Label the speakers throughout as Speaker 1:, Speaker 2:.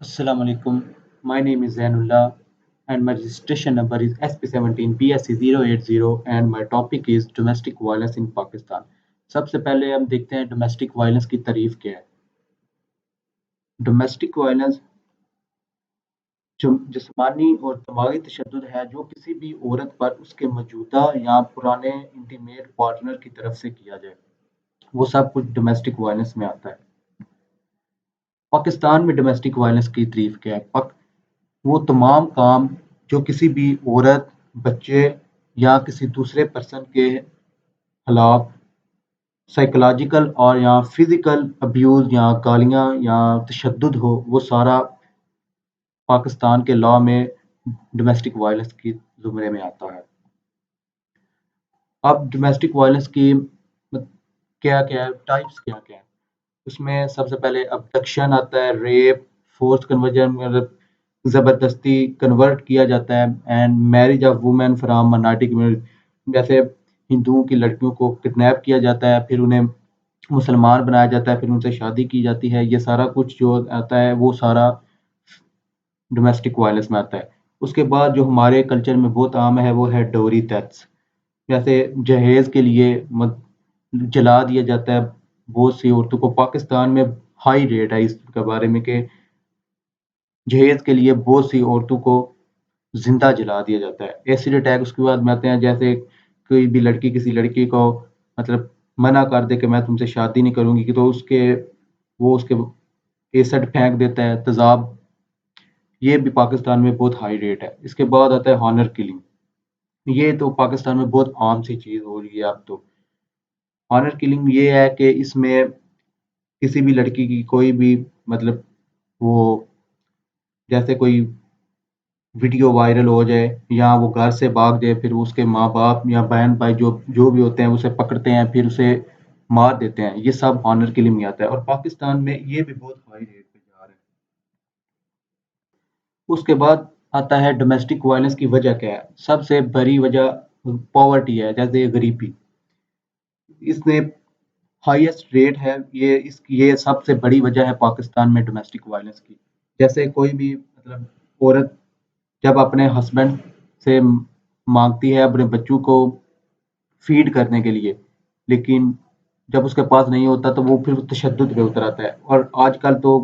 Speaker 1: Assalamu alaikum. My name is Zainullah and my registration number is SP17 BSC080 and my topic is domestic violence in Pakistan. सबसे पहले हम देखते हैं domestic violence की तारीफ क्या है। डोमेस्टिक वायलेंस जो जिस्मानी और दिमागी तशद्दुद है जो किसी भी औरत पर उसके मौजूदा या पुराने इंटीमेट पार्टनर की तरफ से किया जाए, वो सब कुछ डोमेस्टिक वायलेंस में आता है। पाकिस्तान में डोमेस्टिक वायलेंस की तारीफ क्या है। वो तमाम काम जो किसी भी औरत, बच्चे या किसी दूसरे पर्सन के खिलाफ साइकोलॉजिकल और या फिजिकल अब्यूज़ या गालियाँ या तशद्दुद हो, वो सारा पाकिस्तान के लॉ में डोमेस्टिक वायलेंस की ज़ुमरे में आता है। अब डोमेस्टिक वायलेंस की क्या-क्या है, टाइप्स क्या-क्या हैं? उसमें सबसे पहले अबडक्शन आता है, रेप, फोर्स्ड कन्वर्जन मतलब ज़बरदस्ती कन्वर्ट किया जाता है and marriage of women from minority community. जैसे हिंदुओं की लड़कियों को किडनैप किया जाता है, फिर उन्हें मुसलमान बनाया जाता है, फिर उनसे शादी की जाती है। ये सारा कुछ जो आता है वो सारा डोमेस्टिक वायलेंस में आता है। उसके बाद जो हमारे कल्चर में बहुत आम है वो है डोरी डेथ्स। जैसे जहेज़ के लिए जला दिया जाता है बहुत सी औरतों को। पाकिस्तान में हाई रेट है इसके बारे में कि जहेज़ के लिए बहुत सी औरतों को ज़िंदा जला दिया जाता है। एसिड अटैक उसके बाद में आते हैं, जैसे कोई भी लड़की किसी लड़की को मतलब मना कर दे कि मैं तुमसे शादी नहीं करूँगी, कि तो वो उसके एसिड फेंक देता है, तेज़ाब। ये भी पाकिस्तान में बहुत हाई रेट है। इसके बाद आता है हॉनर किलिंग। ये तो पाकिस्तान में बहुत आम सी चीज़ हो रही है अब तो। हॉनर किलिंग ये है कि इसमें किसी भी लड़की की कोई भी मतलब वो जैसे कोई वीडियो वायरल हो जाए या वो घर से भाग जाए, फिर उसके माँ-बाप या बहन-भाई जो जो भी होते हैं उसे पकड़ते हैं, फिर उसे मार देते हैं। ये सब हॉनर किलिंग में आता है और पाकिस्तान में ये भी बहुत हाई रेट पे जा रहा है। उसके बाद आता है डोमेस्टिक वायलेंस की वजह क्या है? सबसे बड़ी वजह पॉवर्टी है, जैसे गरीबी। इसमें हाईएस्ट रेट है, ये सबसे बड़ी वजह है पाकिस्तान में डोमेस्टिक वायलेंस की। जैसे कोई भी मतलब औरत जब अपने हस्बैंड से मांगती है अपने बच्चों को फीड करने के लिए, लेकिन जब उसके पास नहीं होता तो वो फिर तशद्दुद पे उतर आता है। और आजकल तो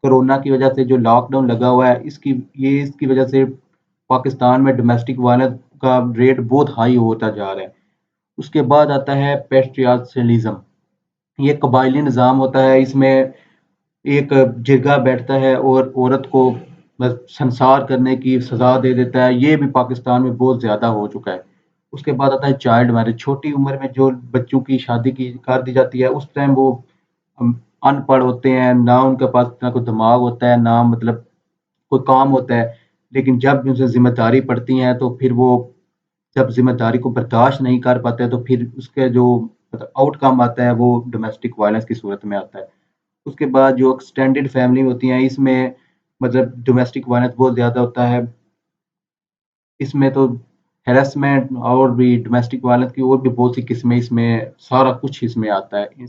Speaker 1: कोरोना की वजह से जो लॉकडाउन लगा हुआ है, इसकी वजह से पाकिस्तान में डोमेस्टिक वायलेंस का रेट बहुत हाई होता जा रहा है। उसके बाद आता है पेट्रियार्चलिज्म। ये कबायली निज़ाम होता है, इसमें एक जिरगा बैठता है और औरत को बस संसार करने की सज़ा दे देता है। ये भी पाकिस्तान में बहुत ज़्यादा हो चुका है। उसके बाद आता है चाइल्ड मैरिज। छोटी उम्र में जो बच्चों की शादी की कर दी जाती है, उस टाइम वो अनपढ़ होते हैं, ना उनके पास इतना कोई दिमाग होता है, ना मतलब कोई काम होता है। लेकिन जब उनसे ज़िम्मेदारी पड़ती है तो फिर वो जब ज़िम्मेदारी को बर्दाश्त नहीं कर पाते तो फिर उसके जो मतलब आउटकम आता है वो डोमेस्टिक वायलेंस की सूरत में आता है। उसके बाद जो एक्सटेंडेड फैमिली होती हैं, इसमें मतलब डोमेस्टिक वायलेंस बहुत ज़्यादा होता है। इसमें तो हैरेसमेंट और भी डोमेस्टिक वायलेंस की और भी बहुत सी किस्में, इसमें सारा कुछ इसमें आता है।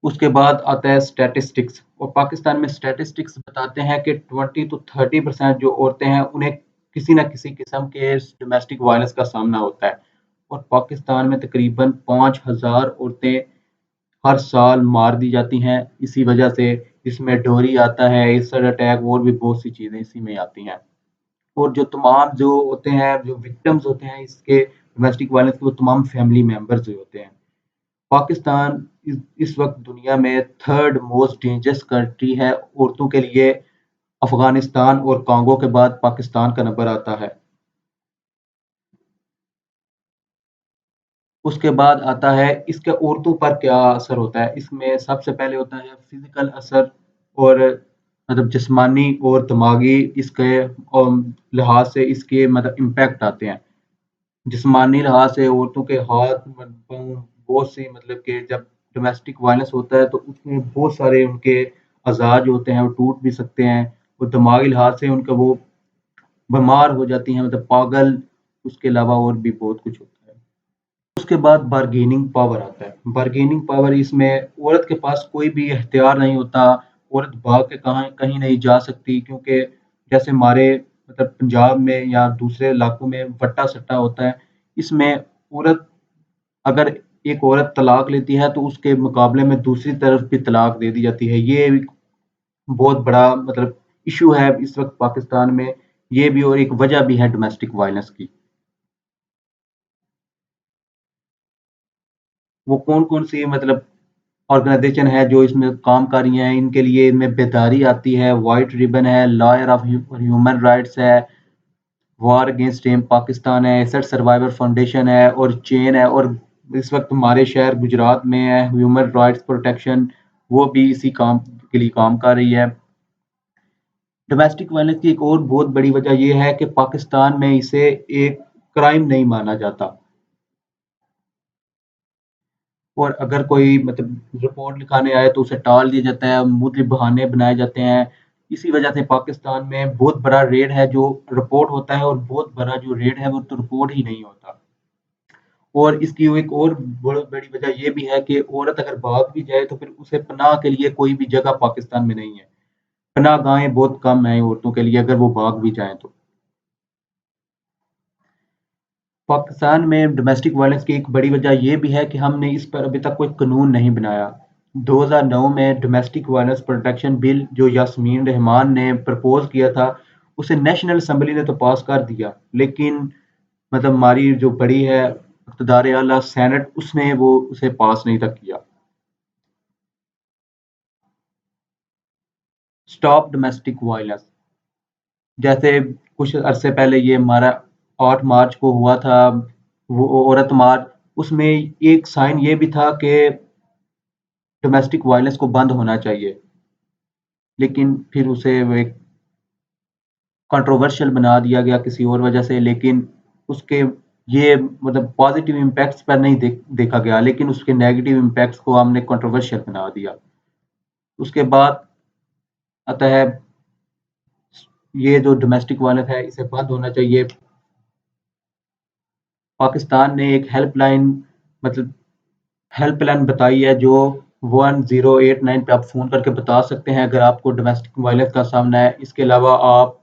Speaker 1: उसके बाद आता है स्टैटिस्टिक्स। और पाकिस्तान में स्टैटिस्टिक्स बताते हैं कि 20 to 30% जो औरतें हैं उन्हें किसी न किसी किस्म के डोमेस्टिक वायलेंस का सामना होता है। और पाकिस्तान में तकरीबन 5000 औरतें हर साल मार दी जाती हैं इसी वजह से। इसमें डोरी आता है, एसिड अटैक और भी बहुत सी चीज़ें इसी में आती हैं। और जो तमाम जो होते हैं, जो विक्टिम्स होते हैं इसके डोमेस्टिक वायलेंस के, वो तमाम फैमिली मेंबर्स जो होते हैं। पाकिस्तान इस वक्त दुनिया में थर्ड मोस्ट डेंजरस कंट्री है औरतों के लिए। अफगानिस्तान और कांगो के बाद पाकिस्तान का नंबर आता है। उसके बाद आता है इसके औरतों पर क्या असर होता है। इसमें सबसे पहले होता है फिजिकल असर और मतलब जिस्मानी और दिमागी इसके लिहाज से इसके मतलब इम्पैक्ट आते हैं। जिस्मानी लिहाज से औरतों के हाथ पाँव बहुत सी मतलब कि जब डोमेस्टिक वायलेंस होता है तो उसमें बहुत सारे उनके अज़ा जो होते हैं वो टूट भी सकते हैं। और दिमागी लिहाज से उनका वो बीमार हो जाती हैं, मतलब पागल। उसके अलावा और भी बहुत कुछ होता है। उसके बाद बार्गेनिंग पावर आता है। बार्गेनिंग पावर, इसमें औरत के पास कोई भी इख्तियार नहीं होता। عورت بھاگ کے کہاں کہیں نہیں جا سکتی، کیونکہ جیسے ہمارے مطلب پنجاب میں یا دوسرے علاقوں میں وٹا سٹا ہوتا ہے، اس میں عورت اگر ایک عورت طلاق لیتی ہے تو اس کے مقابلے میں دوسری طرف بھی طلاق دے دی جاتی ہے۔ یہ ایک بہت بڑا مطلب ایشو ہے اس وقت پاکستان میں، یہ بھی اور ایک وجہ بھی ہے ڈومیسٹک وائلنس کی۔ وہ کون کون سی مطلب آرگنائزیشن ہے جو اس میں کام کر رہی ہیں، ان کے لیے ان میں بیداری آتی ہے، وائٹ ریبن ہے، لائر آف ہیومن رائٹس ہے، وار اگینسٹ ٹیم پاکستان ہے، ایسٹ سروائیور فاؤنڈیشن ہے، اور چین ہے، اور اس وقت ہمارے شہر گجرات میں ہے ہیومن رائٹس پروٹیکشن، وہ بھی اسی کام کے لیے کام کر رہی ہے۔ ڈومیسٹک وائلنس کی ایک اور بہت بڑی وجہ یہ ہے کہ پاکستان میں اسے ایک کرائم نہیں مانا جاتا، اور اگر کوئی مطلب رپورٹ لکھانے آئے تو اسے ٹال دیا جاتا ہے، مختلف بہانے بنائے جاتے ہیں۔ اسی وجہ سے پاکستان میں بہت بڑا ریڈ ہے جو رپورٹ ہوتا ہے، اور بہت بڑا جو ریڈ ہے وہ تو رپورٹ ہی نہیں ہوتا۔ اور اس کی ایک اور بہت بڑی وجہ یہ بھی ہے کہ عورت اگر بھاگ بھی جائے تو پھر اسے پناہ کے لیے کوئی بھی جگہ پاکستان میں نہیں ہے، پناہ گاہیں بہت کم ہیں عورتوں کے لیے اگر وہ بھاگ بھی جائیں تو۔ پاکستان میں ڈومیسٹک وائلنس کی ایک بڑی وجہ یہ بھی ہے کہ ہم نے اس پر ابھی تک کوئی قانون نہیں بنایا۔ 2009 میں ڈومیسٹک وائلنس پروٹیکشن بل جو یاسمین رحمان نے پرپوز کیا تھا، اسے نیشنل اسمبلی نے تو پاس کر دیا، لیکن مطلب ہماری جو بڑی ہے اقتدار اعلیٰ سینٹ، اس نے وہ اسے پاس نہیں تک کیا۔ اسٹاپ ڈومیسٹک وائلنس، جیسے کچھ عرصے پہلے یہ ہمارا 8 مارچ کو ہوا تھا وہ عورت مارچ، اس میں ایک سائن یہ بھی تھا کہ ڈومیسٹک وائلنس کو بند ہونا چاہیے، لیکن پھر اسے وہ ایک کنٹروورشل بنا دیا گیا کسی اور وجہ سے، لیکن اس کے یہ مطلب پازیٹیو امپیکٹس پر نہیں دیکھا گیا، لیکن اس کے نیگیٹو امپیکٹس کو ہم نے کنٹروورشل بنا دیا۔ اس کے بعد آتا ہے یہ جو ڈومیسٹک وائلنس ہے اسے بند ہونا چاہیے۔ پاکستان نے ایک مطلب ہیلپ لائن بتائی ہے جو 1089 پہ آپ فون کر کے بتا سکتے ہیں اگر آپ کو ڈومیسٹک وائلنس کا سامنا ہے۔ اس کے علاوہ آپ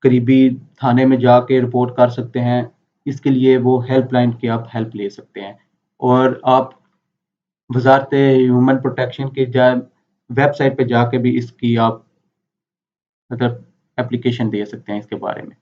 Speaker 1: قریبی تھانے میں جا کے رپورٹ کر سکتے ہیں، اس کے لیے وہ ہیلپ لائن کی آپ ہیلپ لے سکتے ہیں، اور آپ وزارت ہیومن پروٹیکشن کے ویب سائٹ پہ جا کے بھی اس کی آپ مطلب اپلیکیشن دے سکتے ہیں اس کے بارے میں۔